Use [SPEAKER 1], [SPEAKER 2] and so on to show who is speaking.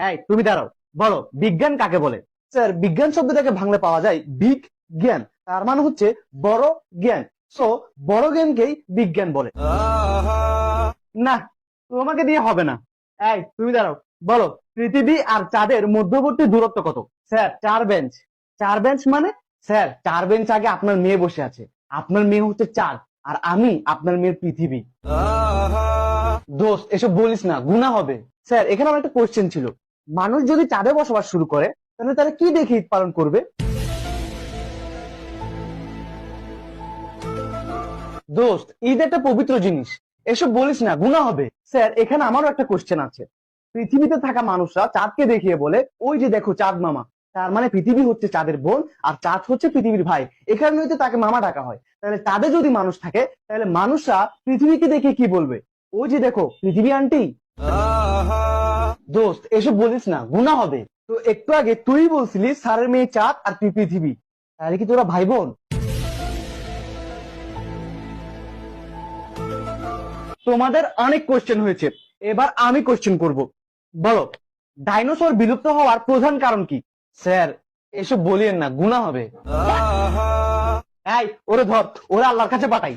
[SPEAKER 1] এই তুমি দাঁড়াও, বলো বিজ্ঞান কাকে বলে? স্যার, বিজ্ঞান শব্দটাকে ভাঙলে পাওয়া যায় বিগ জ্ঞান, তার মানে হচ্ছে বড় জ্ঞান। সো বড় জ্ঞানকেই বিজ্ঞান বলে। না, তোমাকে দিয়ে হবে না। এই তুমি দাঁড়াও, বলো পৃথিবী আর চাঁদের মধ্যবর্তী দূরত্ব কত? Sir, 4 bench. 4 বেঞ্চ মানে? স্যার, 4 বেঞ্চ আগে আপনার মেয়ে বসে আছে। আপনার মেয়ে হচ্ছে চাঁদ, আর আমি আপনার মেয়ের পৃথিবী। দোস্ত, এসব বলিস না, গুনাহ হবে। স্যার, এখানে আমার একটা কোশ্চেন ছিল। মানুষ যদি চাঁদে বসবাস শুরু করে, তাহলে তারা কি দেখে ঈদ পালন করবে? দোস্ত, ঈদ একটা পবিত্র জিনিস, এসব বলিস না, গুনাহ হবে। স্যার, এখানে আমারও একটা কোশ্চেন আছে। পৃথিবীতে থাকা মানুষরা চাঁদকে দেখিয়ে বলে, ওই যে দেখো চাঁদ মামা। তার মানে পৃথিবী হচ্ছে চাঁদের বোন, আর চাঁদ হচ্ছে পৃথিবীর ভাই। এখানে হইতে তাকে মামা ডাকা হয়। তাহলে চাঁদে যদি মানুষ থাকে, তাহলে মানুষরা পৃথিবীকে দেখে কি বলবে? ওই যে দেখো পৃথিবী আন্টি। দোস্ত, এসব বলিস না, গুনাহ হবে। তো একটু আগে তুই বলছিলি স্যারের মেয়ে চাঁদ আর তুই পৃথিবী, তাহলে কি তোরা ভাই বোন? তোমাদের অনেক কোশ্চেন হয়েছে, এবার আমি কোশ্চেন করব। বলো, ডাইনোসর বিলুপ্ত হওয়ার প্রধান কারণ কি? স্যার, এসব বলিয়েন না, গুনাহ হবে। এই, ওরে ধর, ওরে আল্লাহর কাছে পাঠাই।